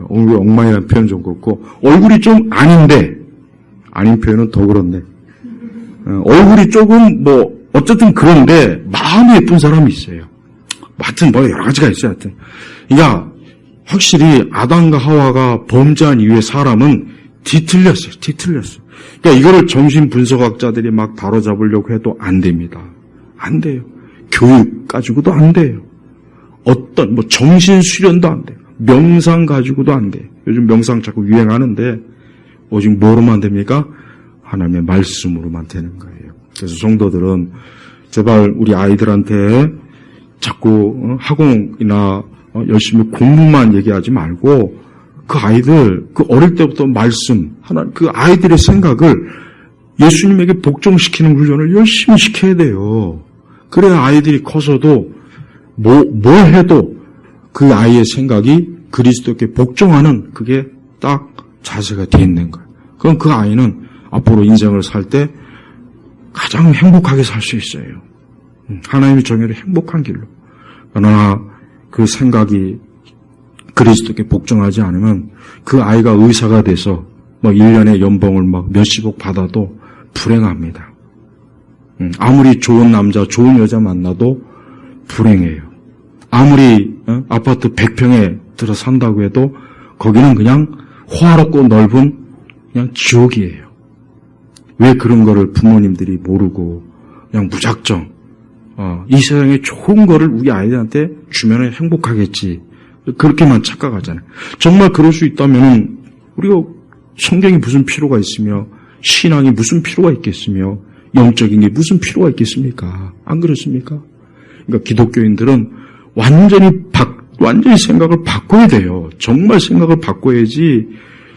얼굴이 엉망이라는 표현 좀 그렇고 얼굴이 좀 아닌데 아닌 표현은 더 그렇네. 얼굴이 조금 어쨌든 그런데 마음이 예쁜 사람이 있어요. 하여튼 여러 가지가 있어요. 하여튼. 그러니까 확실히 아담과 하와가 범죄한 이후에 사람은 뒤틀렸어요. 그러니까 이거를 정신분석학자들이 막 바로잡으려고 해도 안 됩니다. 안 돼요. 교육 가지고도 안 돼요. 어떤 정신수련도 안 돼요. 명상 가지고도 안 돼요. 요즘 명상 자꾸 유행하는데 오직 뭐로만 됩니까? 하나님의 말씀으로만 되는 거예요. 그래서 성도들은 제발 우리 아이들한테 자꾸 학원이나 열심히 공부만 얘기하지 말고 그 아이들 그 어릴 때부터 말씀 하나 그 아이들의 생각을 예수님에게 복종시키는 훈련을 열심히 시켜야 돼요. 그래야 아이들이 커서도 뭘 해도 그 아이의 생각이 그리스도께 복종하는 그게 딱 자세가 돼 있는 거예요. 그럼 그 아이는 앞으로 인생을 살 때 가장 행복하게 살 수 있어요. 하나님이 정해진 행복한 길로. 그러나 그 생각이 그리스도께 복종하지 않으면 그 아이가 의사가 돼서 1년에 연봉을 몇십억 받아도 불행합니다. 아무리 좋은 남자, 좋은 여자 만나도 불행해요. 아무리 아파트 100평에 들어 산다고 해도 거기는 그냥 호화롭고 넓은 그냥 지옥이에요. 왜 그런 거를 부모님들이 모르고 그냥 무작정 이 세상에 좋은 거를 우리 아이들한테 주면은 행복하겠지. 그렇게만 착각하잖아요. 정말 그럴 수 있다면 우리가 성경이 무슨 필요가 있으며 신앙이 무슨 필요가 있겠으며 영적인 게 무슨 필요가 있겠습니까? 안 그렇습니까? 그러니까 기독교인들은 완전히 생각을 바꿔야 돼요. 정말 생각을 바꿔야지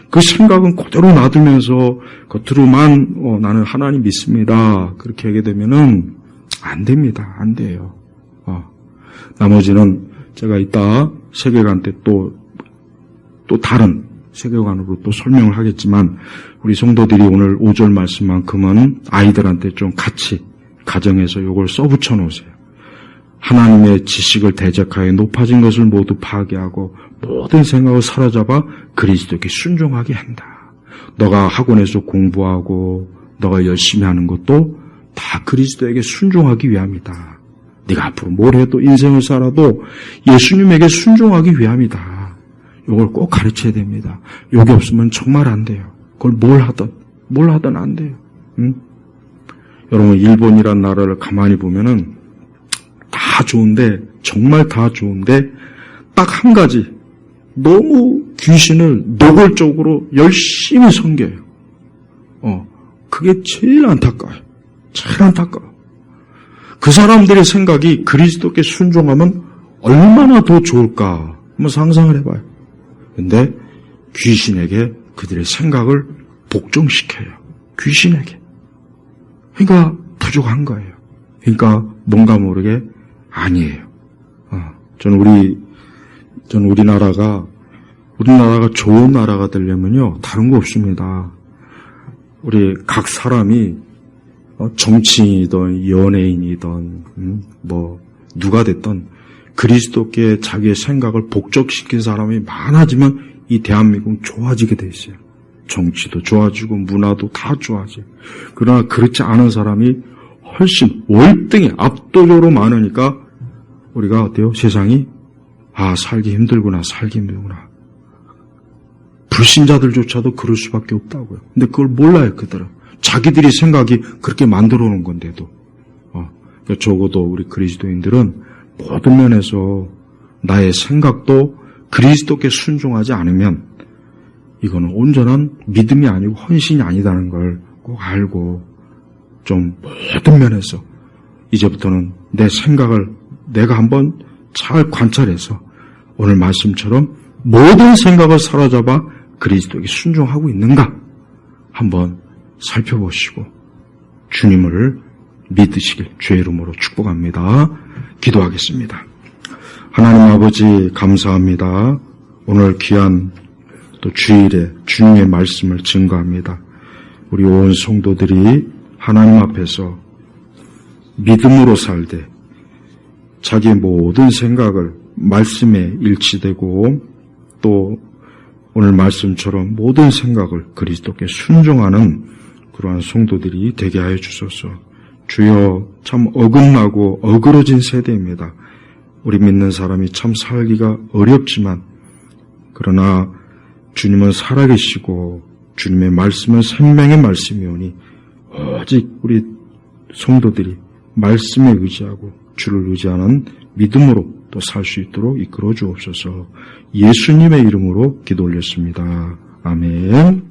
그 생각은 그대로 놔두면서 겉으로만 나는 하나님 믿습니다. 그렇게 하게 되면은 안 됩니다. 안 돼요. 나머지는 제가 이따 세계관 때 또 다른 세계관으로 또 설명을 하겠지만 우리 성도들이 오늘 5절 말씀만큼은 아이들한테 좀 같이 가정에서 이걸 써붙여 놓으세요. 하나님의 지식을 대적하여 높아진 것을 모두 파괴하고 모든 생각을 사로잡아 그리스도께 순종하게 한다. 너가 학원에서 공부하고 너가 열심히 하는 것도 다 그리스도에게 순종하기 위함이다. 네가 앞으로 뭘 해도 인생을 살아도 예수님에게 순종하기 위함이다. 이걸 꼭 가르쳐야 됩니다. 여기 없으면 정말 안 돼요. 그걸 뭘 하든 안 돼요. 여러분 일본이란 나라를 가만히 보면은 다 좋은데 정말 다 좋은데 딱 한 가지 너무 귀신을 노골적으로 열심히 섬겨요. 그게 제일 안타까워요. 제일 안타까워. 그 사람들의 생각이 그리스도께 순종하면 얼마나 더 좋을까 한번 상상을 해봐요. 근데 귀신에게 그들의 생각을 복종시켜요. 귀신에게. 그러니까 부족한 거예요. 그러니까 뭔가 모르게 아니에요. 저는 우리나라가 좋은 나라가 되려면요 다른 거 없습니다. 우리 각 사람이 정치인이든 연예인이든 누가 됐든 그리스도께 자기의 생각을 복종시킨 사람이 많아지면 이 대한민국은 좋아지게 돼 있어요. 정치도 좋아지고 문화도 다 좋아져요. 그러나 그렇지 않은 사람이 훨씬 월등히 압도적으로 많으니까 우리가 어때요? 세상이 살기 힘들구나. 불신자들조차도 그럴 수밖에 없다고요. 근데 그걸 몰라요, 그들은. 자기들이 생각이 그렇게 만들어 놓은 건데도. 그러니까 적어도 우리 그리스도인들은 모든 면에서 나의 생각도 그리스도께 순종하지 않으면 이거는 온전한 믿음이 아니고 헌신이 아니다는 걸 꼭 알고 좀 모든 면에서 이제부터는 내 생각을 내가 한번 잘 관찰해서 오늘 말씀처럼 모든 생각을 사로잡아 그리스도에게 순종하고 있는가 한번 살펴보시고 주님을 믿으시길 주의 이름으로 축복합니다. 기도하겠습니다. 하나님 아버지 감사합니다. 오늘 귀한 또 주일에 주님의 말씀을 증거합니다. 우리 온 성도들이 하나님 앞에서 믿음으로 살되 자기의 모든 생각을 말씀에 일치되고 또 오늘 말씀처럼 모든 생각을 그리스도께 순종하는 그러한 성도들이 되게 하여 주소서. 주여 참 어긋나고 어그러진 세대입니다. 우리 믿는 사람이 참 살기가 어렵지만 그러나 주님은 살아계시고 주님의 말씀은 생명의 말씀이오니 오직 우리 성도들이 말씀에 의지하고 주를 의지하는 믿음으로 또 살 수 있도록 이끌어 주옵소서. 예수님의 이름으로 기도 올렸습니다. 아멘.